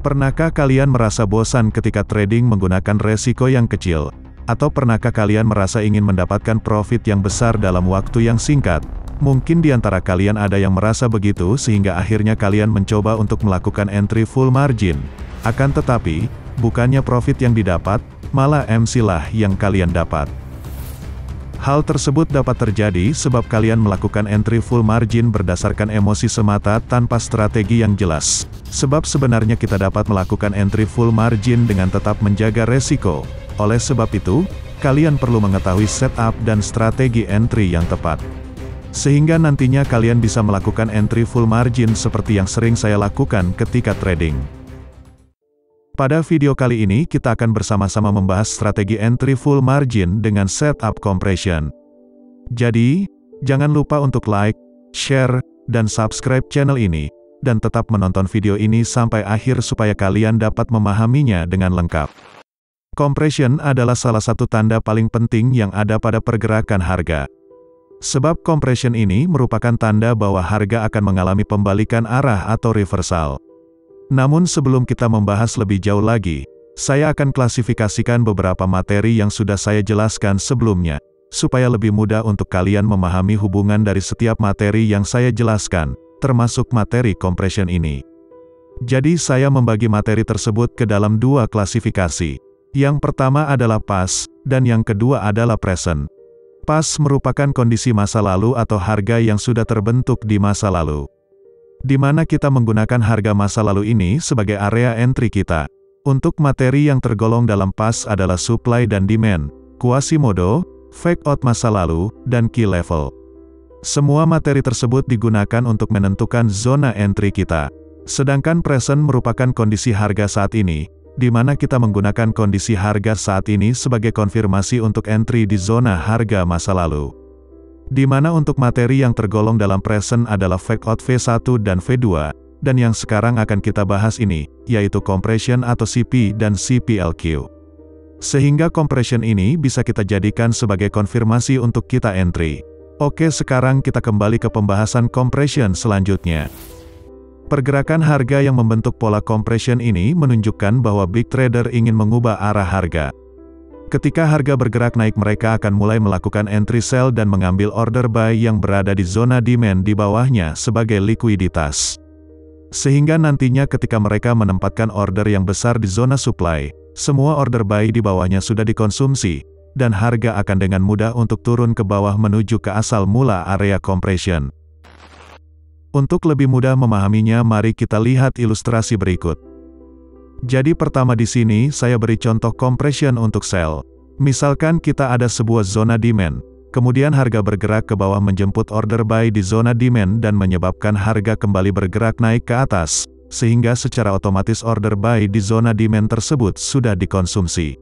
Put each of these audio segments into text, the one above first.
Pernahkah kalian merasa bosan ketika trading menggunakan resiko yang kecil? Atau pernahkah kalian merasa ingin mendapatkan profit yang besar dalam waktu yang singkat? Mungkin di antara kalian ada yang merasa begitu sehingga akhirnya kalian mencoba untuk melakukan entry full margin. Akan tetapi, bukannya profit yang didapat, malah MC lah yang kalian dapat. Hal tersebut dapat terjadi sebab kalian melakukan entry full margin berdasarkan emosi semata tanpa strategi yang jelas. Sebab sebenarnya kita dapat melakukan entry full margin dengan tetap menjaga resiko. Oleh sebab itu, kalian perlu mengetahui setup dan strategi entry yang tepat. Sehingga nantinya kalian bisa melakukan entry full margin seperti yang sering saya lakukan ketika trading. Pada video kali ini kita akan bersama-sama membahas strategi entry full margin dengan setup compression. Jadi, jangan lupa untuk like, share, dan subscribe channel ini, dan tetap menonton video ini sampai akhir supaya kalian dapat memahaminya dengan lengkap. Compression adalah salah satu tanda paling penting yang ada pada pergerakan harga. Sebab compression ini merupakan tanda bahwa harga akan mengalami pembalikan arah atau reversal. Namun sebelum kita membahas lebih jauh lagi, saya akan klasifikasikan beberapa materi yang sudah saya jelaskan sebelumnya, supaya lebih mudah untuk kalian memahami hubungan dari setiap materi yang saya jelaskan, termasuk materi compression ini. Jadi saya membagi materi tersebut ke dalam dua klasifikasi. Yang pertama adalah past, dan yang kedua adalah present. Past merupakan kondisi masa lalu atau harga yang sudah terbentuk di masa lalu, di mana kita menggunakan harga masa lalu ini sebagai area entry kita. Untuk materi yang tergolong dalam past adalah supply dan demand, Quasimodo, fake out masa lalu, dan key level. Semua materi tersebut digunakan untuk menentukan zona entry kita. Sedangkan present merupakan kondisi harga saat ini, di mana kita menggunakan kondisi harga saat ini sebagai konfirmasi untuk entry di zona harga masa lalu. Di mana untuk materi yang tergolong dalam present adalah fake out V1 dan V2, dan yang sekarang akan kita bahas ini, yaitu compression atau CP dan CPLQ. Sehingga compression ini bisa kita jadikan sebagai konfirmasi untuk kita entry. Oke, sekarang kita kembali ke pembahasan compression selanjutnya. Pergerakan harga yang membentuk pola compression ini menunjukkan bahwa big trader ingin mengubah arah harga. Ketika harga bergerak naik, mereka akan mulai melakukan entry sell dan mengambil order buy yang berada di zona demand di bawahnya sebagai likuiditas. Sehingga nantinya ketika mereka menempatkan order yang besar di zona supply, semua order buy di bawahnya sudah dikonsumsi, dan harga akan dengan mudah untuk turun ke bawah menuju ke asal mula area compression. Untuk lebih mudah memahaminya, mari kita lihat ilustrasi berikut. Jadi pertama di sini saya beri contoh compression untuk sell. Misalkan kita ada sebuah zona demand, kemudian harga bergerak ke bawah menjemput order buy di zona demand dan menyebabkan harga kembali bergerak naik ke atas, sehingga secara otomatis order buy di zona demand tersebut sudah dikonsumsi.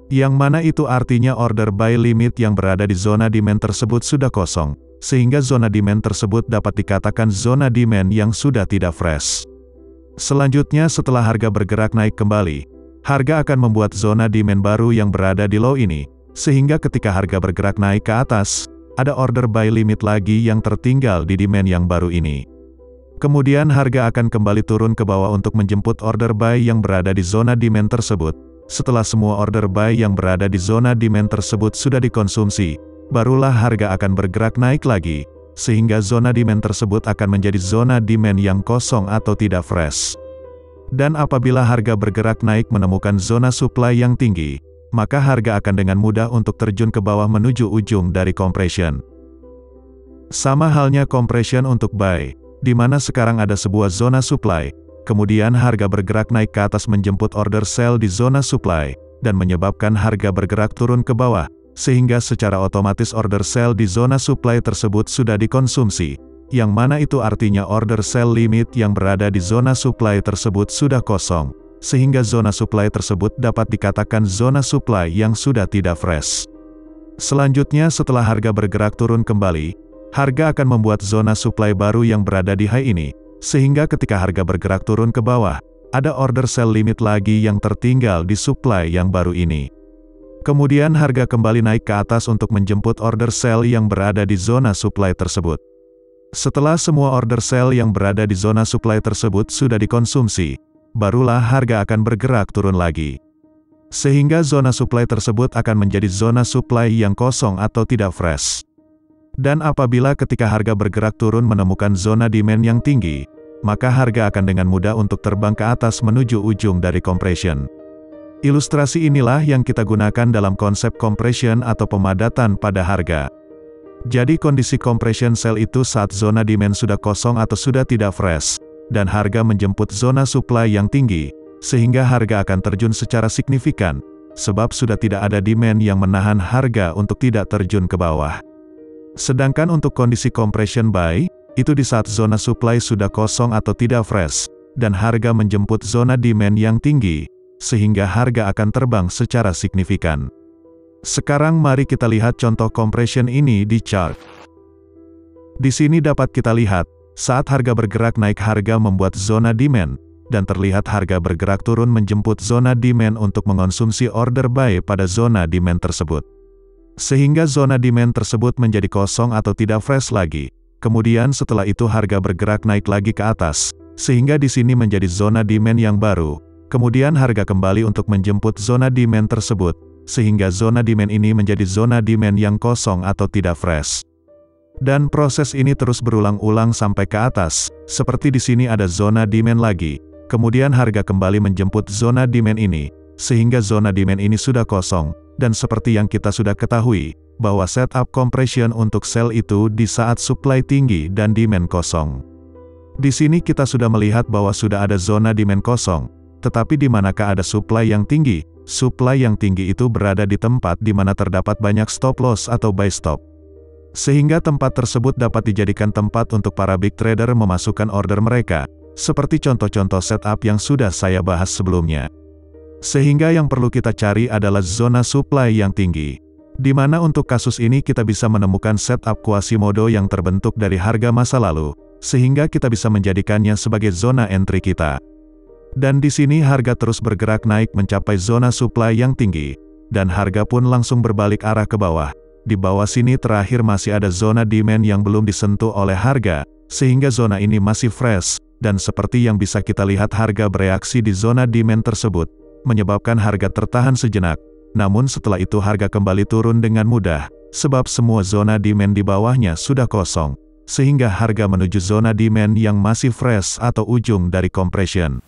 Yang mana itu artinya order buy limit yang berada di zona demand tersebut sudah kosong, sehingga zona demand tersebut dapat dikatakan zona demand yang sudah tidak fresh. Selanjutnya setelah harga bergerak naik kembali, harga akan membuat zona demand baru yang berada di low ini, sehingga ketika harga bergerak naik ke atas, ada order buy limit lagi yang tertinggal di demand yang baru ini. Kemudian harga akan kembali turun ke bawah untuk menjemput order buy yang berada di zona demand tersebut. Setelah semua order buy yang berada di zona demand tersebut sudah dikonsumsi, barulah harga akan bergerak naik lagi, sehingga zona demand tersebut akan menjadi zona demand yang kosong atau tidak fresh. Dan apabila harga bergerak naik menemukan zona supply yang tinggi, maka harga akan dengan mudah untuk terjun ke bawah menuju ujung dari compression. Sama halnya compression untuk buy, di mana sekarang ada sebuah zona supply, kemudian harga bergerak naik ke atas menjemput order sell di zona supply, dan menyebabkan harga bergerak turun ke bawah, sehingga secara otomatis order sell di zona supply tersebut sudah dikonsumsi, yang mana itu artinya order sell limit yang berada di zona supply tersebut sudah kosong, sehingga zona supply tersebut dapat dikatakan zona supply yang sudah tidak fresh. Selanjutnya setelah harga bergerak turun kembali, harga akan membuat zona supply baru yang berada di high ini, sehingga ketika harga bergerak turun ke bawah, ada order sell limit lagi yang tertinggal di supply yang baru ini. Kemudian harga kembali naik ke atas untuk menjemput order sell yang berada di zona supply tersebut. Setelah semua order sell yang berada di zona supply tersebut sudah dikonsumsi, barulah harga akan bergerak turun lagi. Sehingga zona supply tersebut akan menjadi zona supply yang kosong atau tidak fresh. Dan apabila ketika harga bergerak turun menemukan zona demand yang tinggi, maka harga akan dengan mudah untuk terbang ke atas menuju ujung dari compression. Ilustrasi inilah yang kita gunakan dalam konsep compression atau pemadatan pada harga. Jadi kondisi compression sell itu saat zona demand sudah kosong atau sudah tidak fresh, dan harga menjemput zona supply yang tinggi, sehingga harga akan terjun secara signifikan, sebab sudah tidak ada demand yang menahan harga untuk tidak terjun ke bawah. Sedangkan untuk kondisi compression buy, itu di saat zona supply sudah kosong atau tidak fresh, dan harga menjemput zona demand yang tinggi, sehingga harga akan terbang secara signifikan. Sekarang mari kita lihat contoh compression ini di chart. Di sini dapat kita lihat, saat harga bergerak naik harga membuat zona demand, dan terlihat harga bergerak turun menjemput zona demand untuk mengonsumsi order buy pada zona demand tersebut. Sehingga zona demand tersebut menjadi kosong atau tidak fresh lagi. Kemudian setelah itu harga bergerak naik lagi ke atas, sehingga di sini menjadi zona demand yang baru. Kemudian harga kembali untuk menjemput zona demand tersebut, sehingga zona demand ini menjadi zona demand yang kosong atau tidak fresh. Dan proses ini terus berulang-ulang sampai ke atas, seperti di sini ada zona demand lagi, kemudian harga kembali menjemput zona demand ini, sehingga zona demand ini sudah kosong, dan seperti yang kita sudah ketahui, bahwa setup compression untuk sell itu di saat supply tinggi dan demand kosong. Di sini kita sudah melihat bahwa sudah ada zona demand kosong, tetapi di manakah ada supply yang tinggi? Supply yang tinggi itu berada di tempat di mana terdapat banyak stop loss atau buy stop. Sehingga tempat tersebut dapat dijadikan tempat untuk para big trader memasukkan order mereka, seperti contoh-contoh setup yang sudah saya bahas sebelumnya. Sehingga yang perlu kita cari adalah zona supply yang tinggi, di mana untuk kasus ini kita bisa menemukan setup Quasimodo yang terbentuk dari harga masa lalu, sehingga kita bisa menjadikannya sebagai zona entry kita. Dan di sini harga terus bergerak naik mencapai zona supply yang tinggi, dan harga pun langsung berbalik arah ke bawah. Di bawah sini terakhir masih ada zona demand yang belum disentuh oleh harga, sehingga zona ini masih fresh, dan seperti yang bisa kita lihat harga bereaksi di zona demand tersebut, menyebabkan harga tertahan sejenak. Namun setelah itu harga kembali turun dengan mudah, sebab semua zona demand di bawahnya sudah kosong, sehingga harga menuju zona demand yang masih fresh atau ujung dari compression.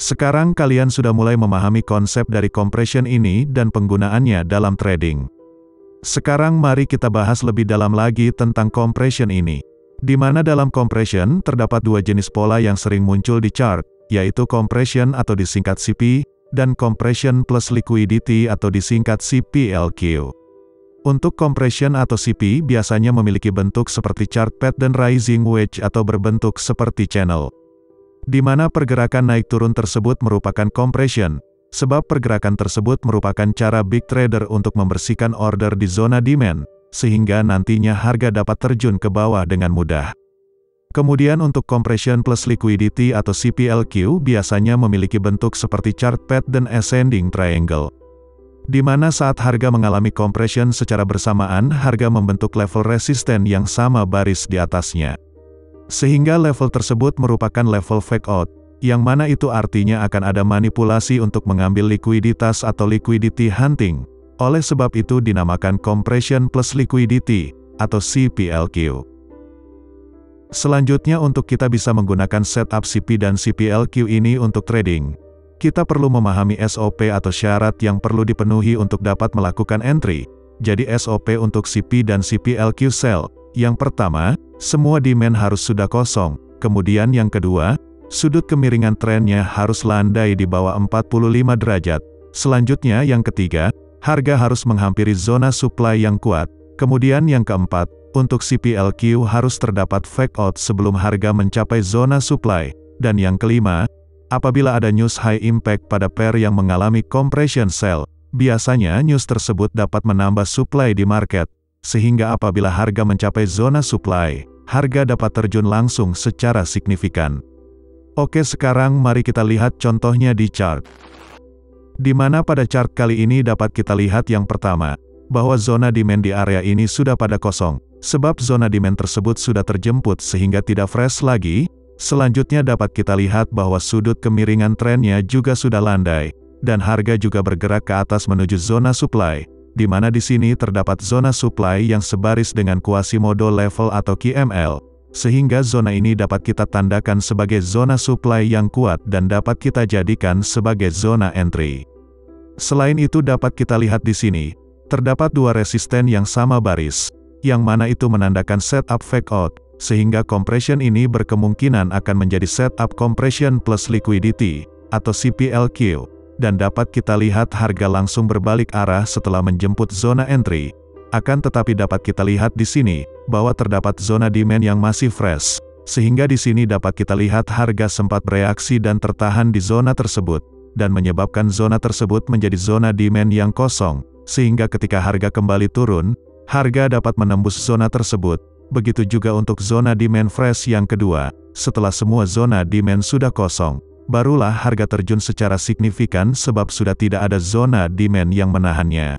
Sekarang kalian sudah mulai memahami konsep dari compression ini dan penggunaannya dalam trading. Sekarang mari kita bahas lebih dalam lagi tentang compression ini. Di mana dalam compression terdapat dua jenis pola yang sering muncul di chart, yaitu compression atau disingkat CP, dan compression plus liquidity atau disingkat CPLQ. Untuk compression atau CP biasanya memiliki bentuk seperti chart pattern rising wedge atau berbentuk seperti channel. Di mana pergerakan naik turun tersebut merupakan compression, sebab pergerakan tersebut merupakan cara big trader untuk membersihkan order di zona demand, sehingga nantinya harga dapat terjun ke bawah dengan mudah. Kemudian untuk compression plus liquidity atau CPLQ biasanya memiliki bentuk seperti chart pattern ascending triangle. Di mana saat harga mengalami compression secara bersamaan, harga membentuk level resisten yang sama baris di atasnya. Sehingga level tersebut merupakan level fake out, yang mana itu artinya akan ada manipulasi untuk mengambil likuiditas atau liquidity hunting. Oleh sebab itu dinamakan compression plus liquidity, atau CPLQ. Selanjutnya untuk kita bisa menggunakan setup CP dan CPLQ ini untuk trading, kita perlu memahami SOP atau syarat yang perlu dipenuhi untuk dapat melakukan entry. Jadi SOP untuk CP dan CPLQ sell. Yang pertama, semua demand harus sudah kosong. Kemudian yang kedua, sudut kemiringan trennya harus landai di bawah 45 derajat. Selanjutnya yang ketiga, harga harus menghampiri zona supply yang kuat. Kemudian yang keempat, untuk CPLQ harus terdapat fake out sebelum harga mencapai zona supply. Dan yang kelima, apabila ada news high impact pada pair yang mengalami compression sell, biasanya news tersebut dapat menambah supply di market. Sehingga apabila harga mencapai zona supply, harga dapat terjun langsung secara signifikan. Oke, sekarang mari kita lihat contohnya di chart. Di mana pada chart kali ini dapat kita lihat yang pertama, bahwa zona demand di area ini sudah pada kosong, sebab zona demand tersebut sudah terjemput sehingga tidak fresh lagi, Selanjutnya dapat kita lihat bahwa sudut kemiringan trennya juga sudah landai, dan harga juga bergerak ke atas menuju zona supply, di mana di sini terdapat zona supply yang sebaris dengan Quasimodo level atau QML, sehingga zona ini dapat kita tandakan sebagai zona supply yang kuat dan dapat kita jadikan sebagai zona entry. Selain itu dapat kita lihat di sini, terdapat dua resisten yang sama baris, yang mana itu menandakan setup fake out, sehingga compression ini berkemungkinan akan menjadi setup compression plus liquidity, atau CPLQ, dan dapat kita lihat harga langsung berbalik arah setelah menjemput zona entry. Akan tetapi dapat kita lihat di sini, bahwa terdapat zona demand yang masih fresh, sehingga di sini dapat kita lihat harga sempat bereaksi dan tertahan di zona tersebut, dan menyebabkan zona tersebut menjadi zona demand yang kosong, sehingga ketika harga kembali turun, harga dapat menembus zona tersebut. Begitu juga untuk zona demand fresh yang kedua, setelah semua zona demand sudah kosong, barulah harga terjun secara signifikan sebab sudah tidak ada zona demand yang menahannya.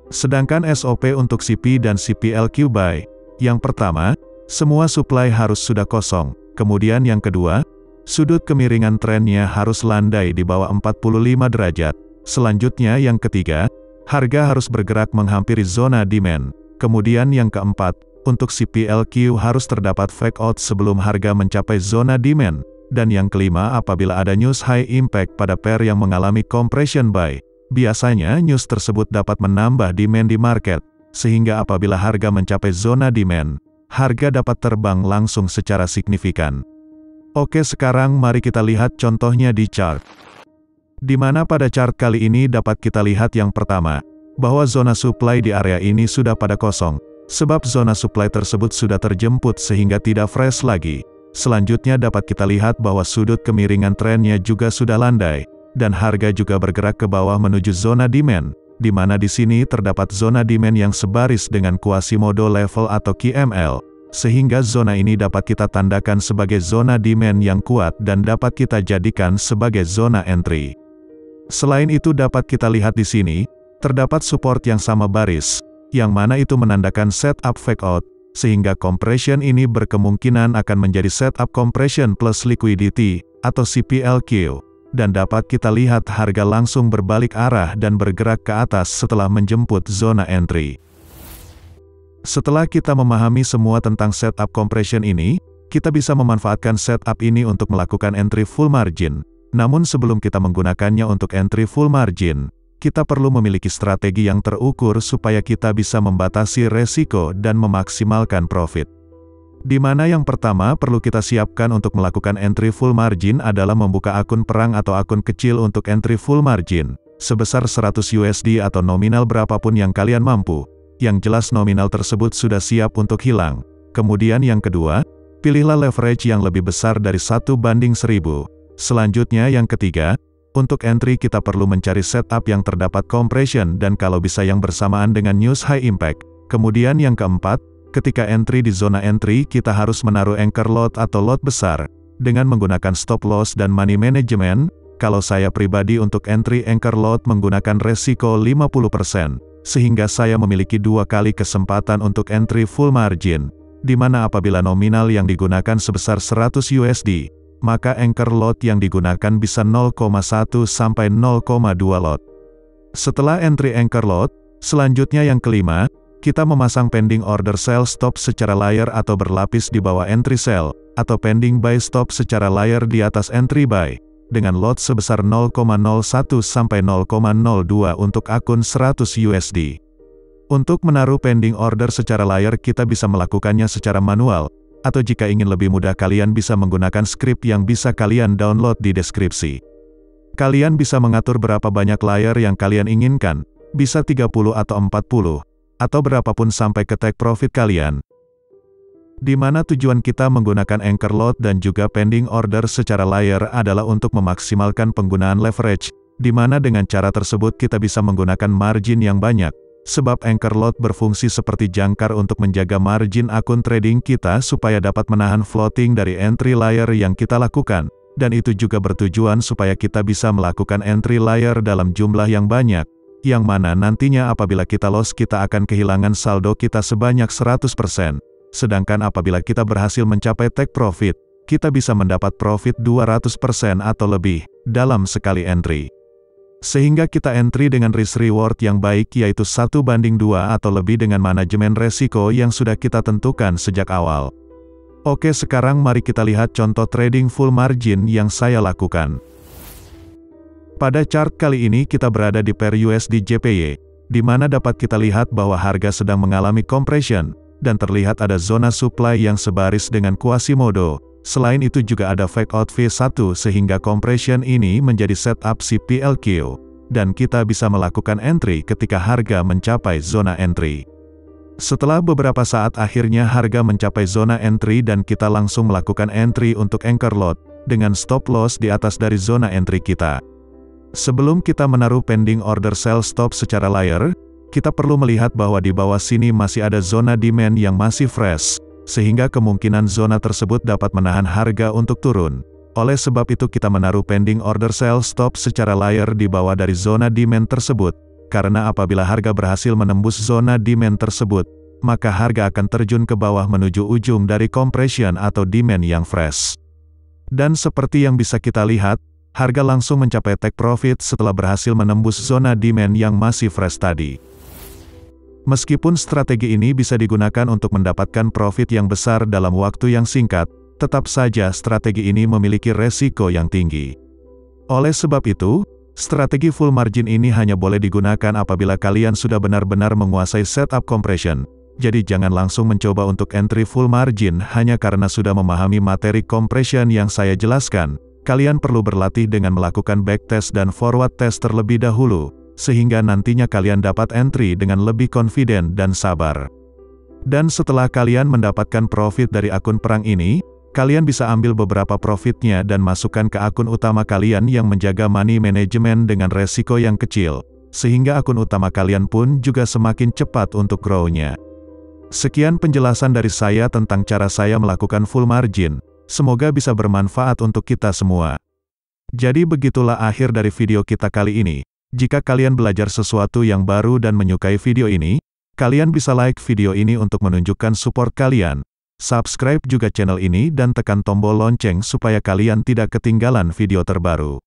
Sedangkan SOP untuk CP dan CPLQ buy, yang pertama, semua supply harus sudah kosong, kemudian yang kedua, sudut kemiringan trennya harus landai di bawah 45 derajat, selanjutnya yang ketiga, harga harus bergerak menghampiri zona demand, kemudian yang keempat, untuk CPLQ harus terdapat fake out sebelum harga mencapai zona demand, dan yang kelima apabila ada news high impact pada pair yang mengalami compression buy, biasanya news tersebut dapat menambah demand di market, sehingga apabila harga mencapai zona demand, harga dapat terbang langsung secara signifikan. Oke, sekarang mari kita lihat contohnya di chart. Di mana pada chart kali ini dapat kita lihat yang pertama, bahwa zona supply di area ini sudah pada kosong, sebab zona supply tersebut sudah terjemput sehingga tidak fresh lagi. Selanjutnya dapat kita lihat bahwa sudut kemiringan trennya juga sudah landai, dan harga juga bergerak ke bawah menuju zona demand, di mana di sini terdapat zona demand yang sebaris dengan Quasimodo level atau QML, sehingga zona ini dapat kita tandakan sebagai zona demand yang kuat dan dapat kita jadikan sebagai zona entry. Selain itu dapat kita lihat di sini, terdapat support yang sama baris, yang mana itu menandakan setup fake out, sehingga compression ini berkemungkinan akan menjadi setup compression plus liquidity, atau CPLQ, dan dapat kita lihat harga langsung berbalik arah dan bergerak ke atas setelah menjemput zona entry. Setelah kita memahami semua tentang setup compression ini, kita bisa memanfaatkan setup ini untuk melakukan entry full margin. Namun sebelum kita menggunakannya untuk entry full margin, kita perlu memiliki strategi yang terukur supaya kita bisa membatasi resiko dan memaksimalkan profit. Di mana yang pertama perlu kita siapkan untuk melakukan entry full margin adalah membuka akun perang atau akun kecil untuk entry full margin, sebesar 100 USD atau nominal berapapun yang kalian mampu, yang jelas nominal tersebut sudah siap untuk hilang. Kemudian yang kedua, pilihlah leverage yang lebih besar dari 1:1000. Selanjutnya yang ketiga, untuk entry kita perlu mencari setup yang terdapat compression dan kalau bisa yang bersamaan dengan news high impact. Kemudian yang keempat, ketika entry di zona entry kita harus menaruh anchor lot atau lot besar, dengan menggunakan stop loss dan money management. Kalau saya pribadi untuk entry anchor lot menggunakan resiko 50%, sehingga saya memiliki 2 kali kesempatan untuk entry full margin, di mana apabila nominal yang digunakan sebesar 100 USD, maka anchor lot yang digunakan bisa 0,1 sampai 0,2 lot. Setelah entry anchor lot, selanjutnya yang kelima, kita memasang pending order sell stop secara layer atau berlapis di bawah entry sell, atau pending buy stop secara layer di atas entry buy, dengan lot sebesar 0,01 sampai 0,02 untuk akun 100 USD. Untuk menaruh pending order secara layer kita bisa melakukannya secara manual, atau jika ingin lebih mudah kalian bisa menggunakan script yang bisa kalian download di deskripsi. Kalian bisa mengatur berapa banyak layer yang kalian inginkan, bisa 30 atau 40, atau berapapun sampai ke take profit kalian. Di mana tujuan kita menggunakan anchor lot dan juga pending order secara layer adalah untuk memaksimalkan penggunaan leverage, di mana dengan cara tersebut kita bisa menggunakan margin yang banyak. Sebab anchor lot berfungsi seperti jangkar untuk menjaga margin akun trading kita supaya dapat menahan floating dari entry layer yang kita lakukan, dan itu juga bertujuan supaya kita bisa melakukan entry layer dalam jumlah yang banyak, yang mana nantinya apabila kita loss kita akan kehilangan saldo kita sebanyak 100%, sedangkan apabila kita berhasil mencapai take profit, kita bisa mendapat profit 200% atau lebih dalam sekali entry. Sehingga kita entry dengan risk reward yang baik, yaitu 1:2 atau lebih dengan manajemen resiko yang sudah kita tentukan sejak awal. Oke, sekarang mari kita lihat contoh trading full margin yang saya lakukan. Pada chart kali ini kita berada di pair USD JPY, di mana dapat kita lihat bahwa harga sedang mengalami compression, dan terlihat ada zona supply yang sebaris dengan Quasimodo. Selain itu juga ada fake out V1 sehingga compression ini menjadi setup CPLQ, dan kita bisa melakukan entry ketika harga mencapai zona entry. Setelah beberapa saat akhirnya harga mencapai zona entry dan kita langsung melakukan entry untuk anchor lot, dengan stop loss di atas dari zona entry kita. Sebelum kita menaruh pending order sell stop secara layer, kita perlu melihat bahwa di bawah sini masih ada zona demand yang masih fresh, sehingga kemungkinan zona tersebut dapat menahan harga untuk turun. Oleh sebab itu kita menaruh pending order sell stop secara layer di bawah dari zona demand tersebut, karena apabila harga berhasil menembus zona demand tersebut, maka harga akan terjun ke bawah menuju ujung dari compression atau demand yang fresh. Dan seperti yang bisa kita lihat, harga langsung mencapai take profit setelah berhasil menembus zona demand yang masih fresh tadi. Meskipun strategi ini bisa digunakan untuk mendapatkan profit yang besar dalam waktu yang singkat, tetap saja strategi ini memiliki resiko yang tinggi. Oleh sebab itu, strategi full margin ini hanya boleh digunakan apabila kalian sudah benar-benar menguasai setup compression. Jadi jangan langsung mencoba untuk entry full margin hanya karena sudah memahami materi compression yang saya jelaskan. Kalian perlu berlatih dengan melakukan backtest dan forward test terlebih dahulu, sehingga nantinya kalian dapat entry dengan lebih confident dan sabar. Dan setelah kalian mendapatkan profit dari akun perang ini, kalian bisa ambil beberapa profitnya dan masukkan ke akun utama kalian yang menjaga money management dengan resiko yang kecil, sehingga akun utama kalian pun juga semakin cepat untuk grow-nya. Sekian penjelasan dari saya tentang cara saya melakukan full margin. Semoga bisa bermanfaat untuk kita semua. Jadi begitulah akhir dari video kita kali ini. Jika kalian belajar sesuatu yang baru dan menyukai video ini, kalian bisa like video ini untuk menunjukkan support kalian. Subscribe juga channel ini dan tekan tombol lonceng supaya kalian tidak ketinggalan video terbaru.